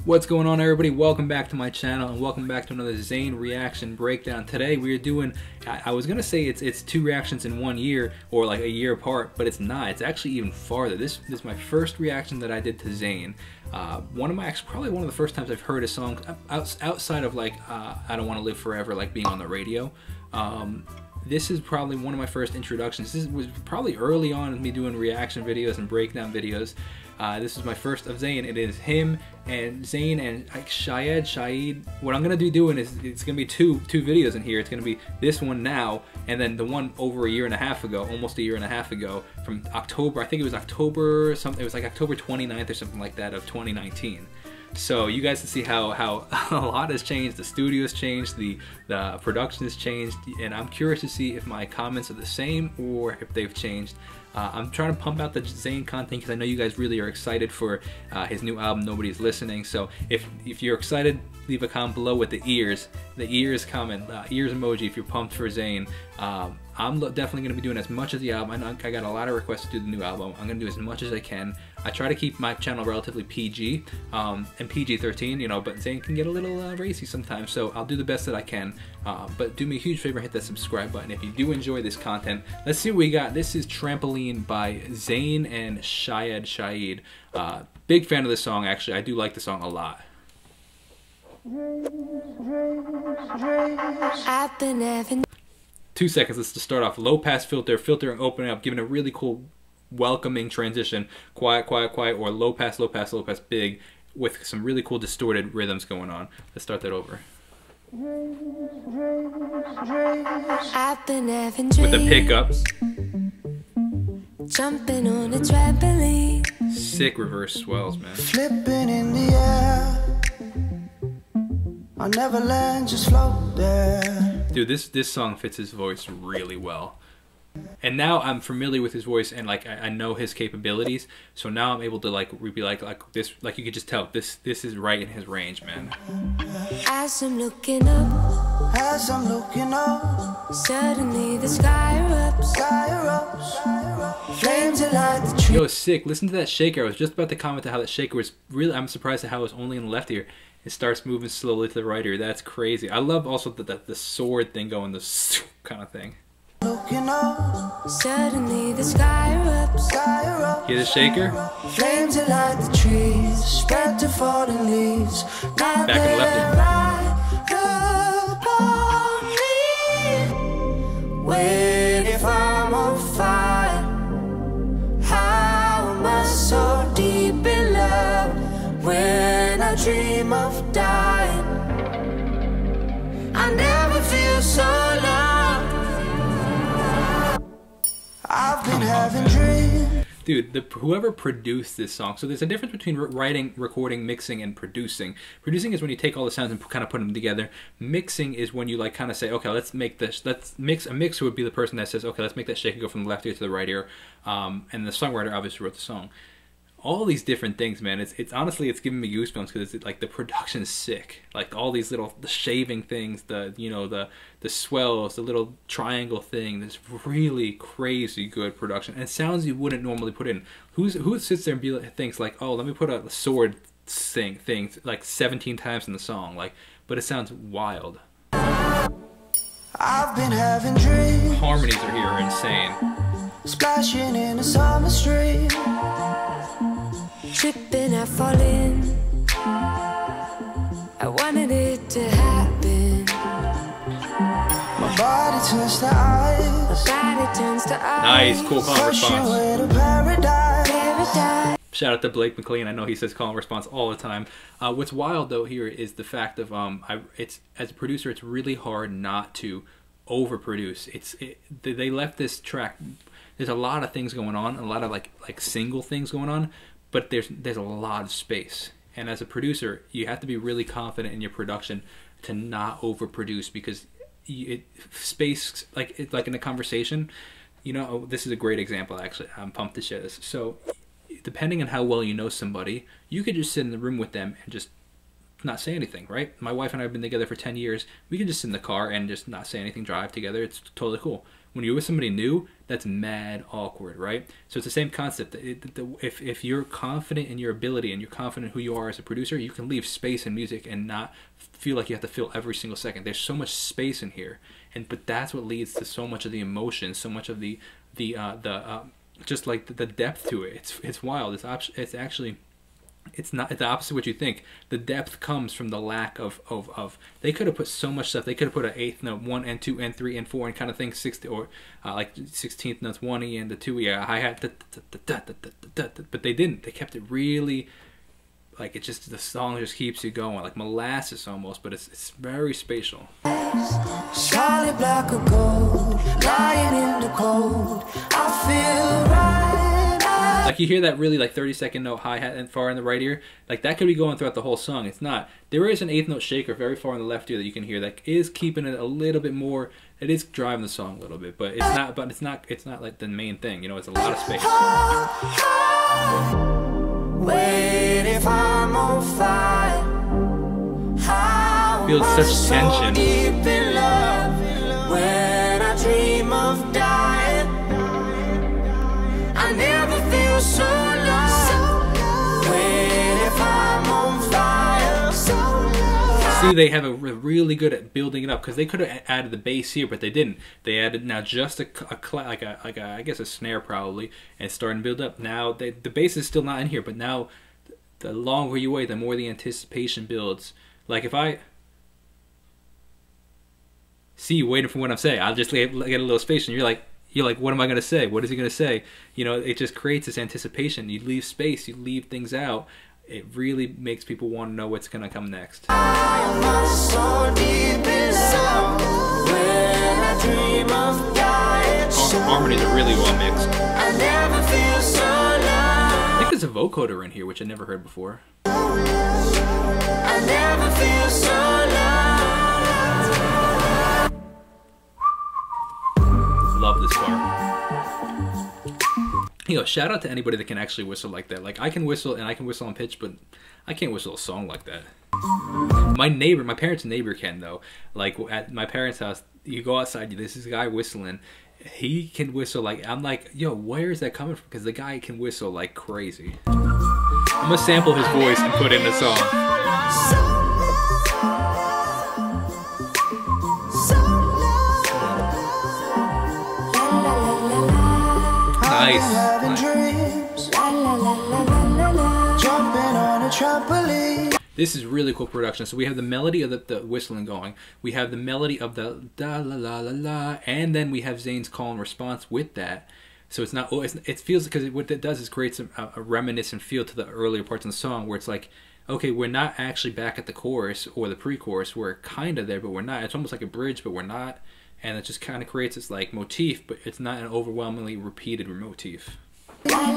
What's going on, everybody? Welcome back to my channel and welcome back to another Zayn reaction breakdown. Today we are doing, I was gonna say it's two reactions in 1 year or like a year apart, but it's not. It's actually even farther. This is my first reaction that I did to Zayn. Probably one of the first times I've heard a song outside of like I Don't Want to Live Forever, like being on the radio. This is probably one of my first introductions. This was probably early on in me doing reaction videos and breakdown videos. This is my first of Zayn. It is him and Zayn and Shaheed. What I'm gonna be doing is it's gonna be two videos in here. It's gonna be this one now, and then the one over a year and a half ago, almost a year and a half ago, from October. I think it was October something. It was like October 29th or something like that of 2019. So you guys can see how a lot has changed. The studio's changed, the production has changed, and I'm curious to see if my comments are the same or if they've changed. I'm trying to pump out the Zayn content because I know you guys really are excited for his new album, Nobody's Listening. So if you're excited, leave a comment below with the ears comment, ears emoji if you're pumped for Zayn. I'm definitely going to be doing as much as the album. I know I got a lot of requests to do the new album. I'm going to do as much as I can. I try to keep my channel relatively PG and PG-13, you know, but Zayn can get a little racy sometimes, so I'll do the best that I can. But do me a huge favor, hit that subscribe button if you do enjoy this content. Let's see what we got. This is Trampoline by Zayn and Shaheed. Big fan of this song, actually. I do like the song a lot. I've been having 2 seconds. Let's just start off. Low pass filter, filtering, opening up, giving a really cool, welcoming transition. Quiet, quiet, quiet, or low pass, low pass, low pass, big, with some really cool distorted rhythms going on. Let's start that over. I've been having with the pickups. Jumping on a trampoline. Sick reverse swells, man. Flipping in the air. I'll never land, just float there. Dude, this song fits his voice really well. And now I'm familiar with his voice and like I know his capabilities, so now I'm able to like be like this, like you could just tell this is right in his range, man. As I'm looking up, suddenly the sky erupts, flames are like the tree. Yo, sick. Listen to that shaker. I was just about to comment on how that shaker was really, I'm surprised at how it was only in the left ear. It starts moving slowly to the right ear. That's crazy. I love also the sword thing going, the kind of thing. Looking up, suddenly the sky erupts. Hear the shaker? Flames are like the trees, spread to fallen leaves. Back in the left ear. Wait, if I'm on fire, how am I so deep in love? When I dream of dying, I never feel so long. I've been having dreams. Dude, whoever produced this song, so there's a difference between writing, recording, mixing, and producing. Producing is when you take all the sounds and kind of put them together. Mixing is when you like kind of say, okay, let's make this, let's mix. A mixer would be the person that says, okay, let's make that shaker go from the left ear to the right ear. And the songwriter obviously wrote the song. All these different things, man. It's honestly, it's giving me goosebumps because it's like the production's sick. Like all these little the shaving things, the swells, the little triangle thing. This really crazy good production and sounds you wouldn't normally put in. Who sits there and thinks like, oh, let me put a sword thing like 17 times in the song, like, but it sounds wild. I've been having dreams. Harmonies are here are insane. Splashing in a summer stream. Tripping, I fall in. I wanted it to happen. My body turns to ice. My body turns to ice. Nice, cool call and response. To paradise. Shout out to Blake McLean. I know he says call and response all the time. What's wild though here is the fact of it's as a producer, it's really hard not to overproduce. They left this track. There's a lot of things going on, a lot of like single things going on. But there's a lot of space, and as a producer, you have to be really confident in your production to not overproduce because space, like in a conversation, you know, this is a great example. Actually, I'm pumped to share this. So, depending on how well you know somebody, you could just sit in the room with them and just not say anything, right? My wife and I have been together for 10 years. We can just sit in the car and just not say anything, drive together. It's totally cool. When you're with somebody new, that's mad awkward, right? So it's the same concept. If you're confident in your ability and you're confident who you are as a producer, you can leave space in music and not feel like you have to fill every single second. There's so much space in here, but that's what leads to so much of the emotion, so much of the just like the depth to it. It's wild. It's actually. It's not. It's the opposite of what you think. The depth comes from the lack of. They could have put so much stuff. They could have put an eighth note, 1 and 2 and 3 and 4 and kind of thing, or like 16th notes, 1E and the 2E, hi hat, but they didn't. They kept it really, like it just, the song just keeps you going, like molasses almost, but it's very spatial. Solid black or gold, lying in the cold. I feel right. Like you hear that really like 30-second note hi-hat and far in the right ear, like that could be going throughout the whole song. It's not. There is an eighth note shaker very far in the left ear that you can hear that is keeping it a little bit more. It is driving the song a little bit, but it's not. But it's not like the main thing. You know, it's a lot of space. Wait, if I'm on fire, how Feels am I such so tension. deep in love? When I dream of dying, I never feel so low. Wait, if I'm on fire, so low. See, they have a really good at building it up, because they could have added the bass here, but they didn't. They added now just I guess a snare probably, and starting to build up. Now the bass is still not in here, but now the longer you wait, the more the anticipation builds. Like if I see you waiting for what I'm saying, I'll just get a little space, and you're like, what am I gonna say? What is he gonna say? You know, it just creates this anticipation. You leave space, you leave things out. It really makes people want to know what's gonna come next. Harmonies are really well mixed. I think there's a vocoder in here, which I never heard before. Love this part. You know, shout out to anybody that can actually whistle like that. Like I can whistle and I can whistle on pitch, but I can't whistle a song like that. My parents' neighbor can though. Like at my parents' house, you go outside, this is a guy whistling. He can whistle like, I'm like, yo, where is that coming from? Because the guy can whistle like crazy. I'm gonna sample his voice and put in the song. Nice. This is really cool production. So we have the melody of the whistling going. We have the melody of the da la la la la, and then we have Zayn's call and response with that. So it's not. It feels, because what it does is creates a reminiscent feel to the earlier parts of the song, where it's like, okay, we're not actually back at the chorus or the pre-chorus. We're kind of there, but we're not. It's almost like a bridge, but we're not. And it just kind of creates this like motif, but it's not an overwhelmingly repeated motif. Flipping in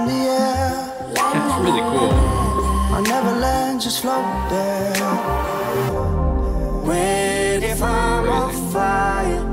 the air. That's really cool. I never land, just float there. Wait, if I'm on fire,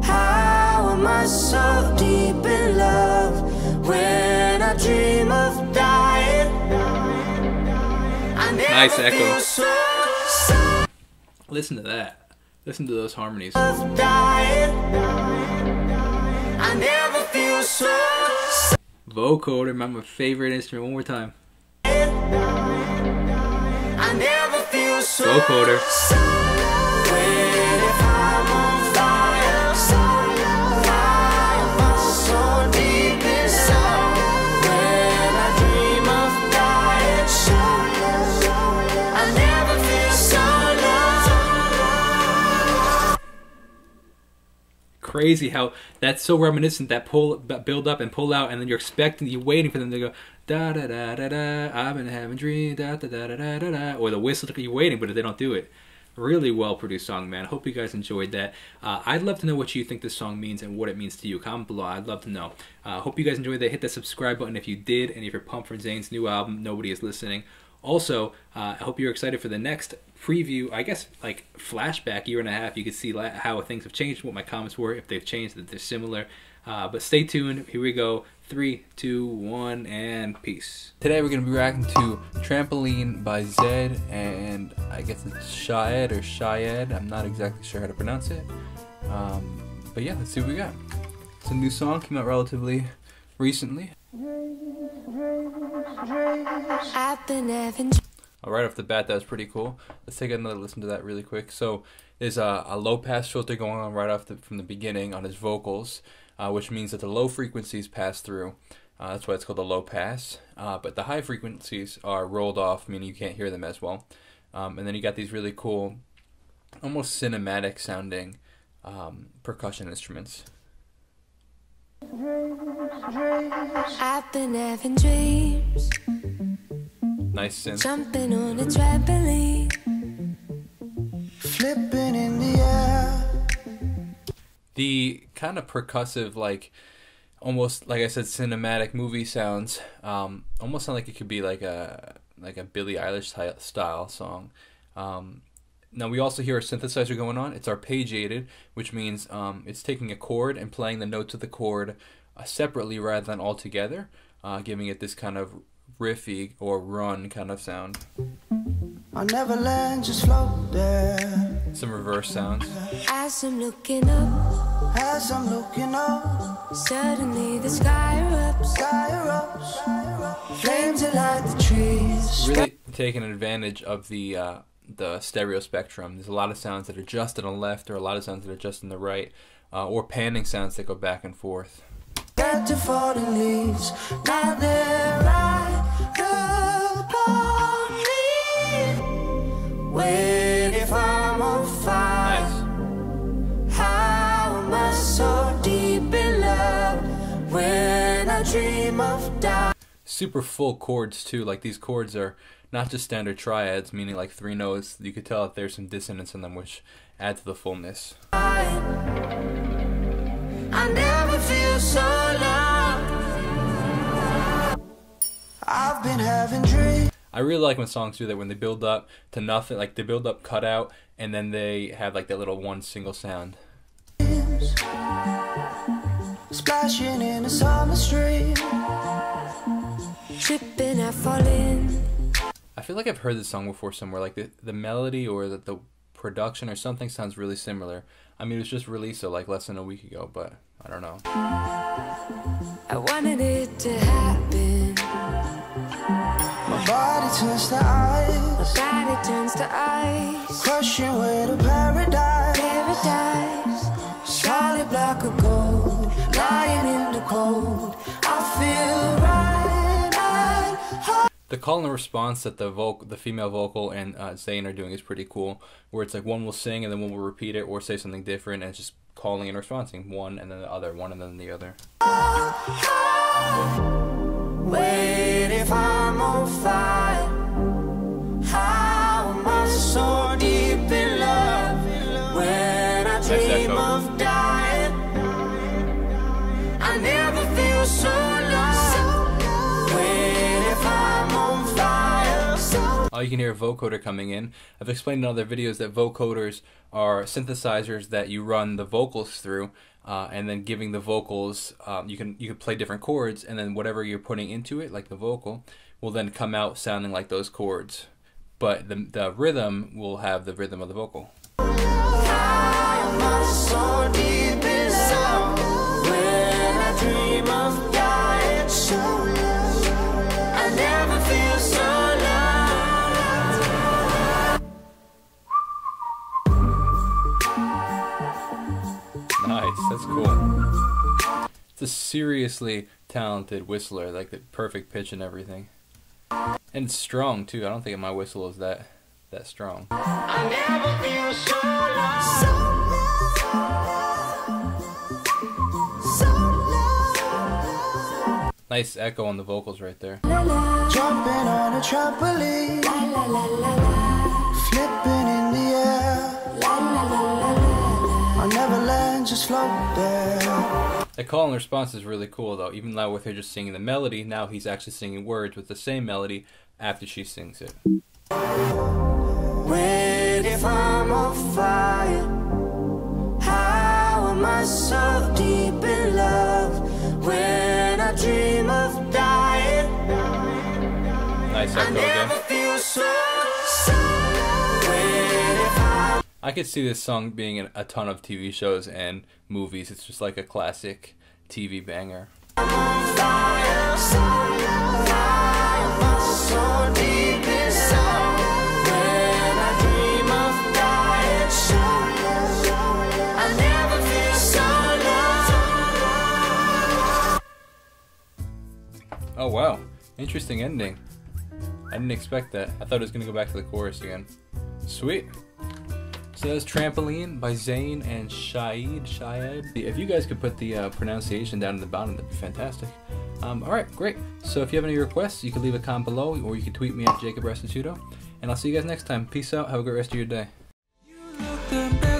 how am I so deep in love? When I dream of dying, I never Nice echo. feel so Listen to that. Listen to those harmonies. dying. I never feel so Vocoder, my favorite instrument. One more time. I never feel so Vocoder. Wait, if I'm on fire, so deep inside. When I dream of dying, I never feel so low. Crazy how that's so reminiscent, that build up and pull out, and then you're waiting for them to go da da da da da. I've been having dreams da da da da da da da, or the whistle. You're waiting, but they don't do it. Really well produced song, man. Hope you guys enjoyed that. I'd love to know what you think this song means and what it means to you. Comment below. I'd love to know. Hope you guys enjoyed that. Hit that subscribe button if you did, and if you're pumped for Zayn's new album, Nobody Is Listening. Also, I hope you're excited for the next preview, I guess, like flashback, year and a half. You can see how things have changed, what my comments were, if they've changed, that they're similar. But stay tuned. Here we go. 3, 2, 1, and peace. Today we're going to be reacting to Trampoline by Zedd, and I guess it's Shaed or Shaed. I'm not exactly sure how to pronounce it. But yeah, let's see what we got. It's a new song, came out relatively recently. Right off the bat, that was pretty cool. Let's take another listen to that really quick. So there's a low pass filter going on right off from the beginning on his vocals, which means that the low frequencies pass through. That's why it's called a low pass. But the high frequencies are rolled off, meaning you can't hear them as well. And then you got these really cool, almost cinematic sounding percussion instruments. I've been having dreams. Nice synth. Jumping on a trampoline. Flipping in the air. The kind of percussive, like, almost, like I said, cinematic movie sounds, almost sound like it could be like a Billie Eilish style song. Now we also hear a synthesizer going on. It's arpeggiated, which means it's taking a chord and playing the notes of the chord separately rather than all together, giving it this kind of riffy or run kind of sound. I'll never land, just float there. Some reverse sounds. As I'm looking up, suddenly the sky erupts, flames that light the trees. Really taking advantage of the stereo spectrum. There's a lot of sounds that are just on the left, or a lot of sounds that are just on the right, or panning sounds that go back and forth. Got to falling leaves, now they're right upon me. Wait, if I'm on fire, Nice. how am I so deep in love when I dream of dying? Super full chords too. Like, these chords are not just standard triads, meaning like 3 notes. You could tell that there's some dissonance in them, which add to the fullness. I never feel so loved. I've been having dreams. I really like when songs do that, when they build up to nothing, like they build up cut out, and then they have like that little one single sound. Splashing in a summer stream. Tripping, I fall in. I feel like I've heard this song before somewhere, like the melody or the production or something sounds really similar. I mean, it was just released like less than a week ago, but I don't know. I wanted it to happen. My body turns to ice. My body turns to ice. Crushing way to paradise. Paradise. Solid block of gold. Lying in the cold. I feel right. The call and response that the female vocal and Zayn are doing is pretty cool, where it's like one will sing and then one will repeat it or say something different, and it's just calling and responding, one and then the other, one and then the other. Wait, if I'm on fire, how am I so deep in love when I dream of dying? I never feel so lost. Wait, if I'm on fire. You can hear a vocoder coming in. I've explained in other videos that vocoders are synthesizers that you run the vocals through, and then giving the vocals, you can play different chords, and then whatever you're putting into it, like the vocal, will then come out sounding like those chords. But the rhythm will have the rhythm of the vocal. Nice, that's cool. It's a seriously talented whistler, like the perfect pitch and everything. And it's strong too. I don't think my whistle is that strong. I never feel so lost. Nice echo on the vocals right there. Jumping on a trampoline. Flipping in the air. I'll never land, just float there. The call and response is really cool though. Even though with her just singing the melody, now he's actually singing words with the same melody after she sings it. Wait, if I'm on fire, how am am I so deep in love when I dream of dying? Nice I echo never again. feel so when I could see this song being in a ton of TV shows and movies. It's just like a classic TV banger. I'm on fire, so deep inside when I dream of dying. I never feel so low. Oh wow, interesting ending. I didn't expect that. I thought it was gonna go back to the chorus again. Sweet. So that's Trampoline by Zayn and Shahed. If you guys could put the pronunciation down in the bottom, that'd be fantastic. Alright, great. So if you have any requests, you can leave a comment below, or you can tweet me at Jacob Restituto. And I'll see you guys next time. Peace out, have a great rest of your day. You look the best.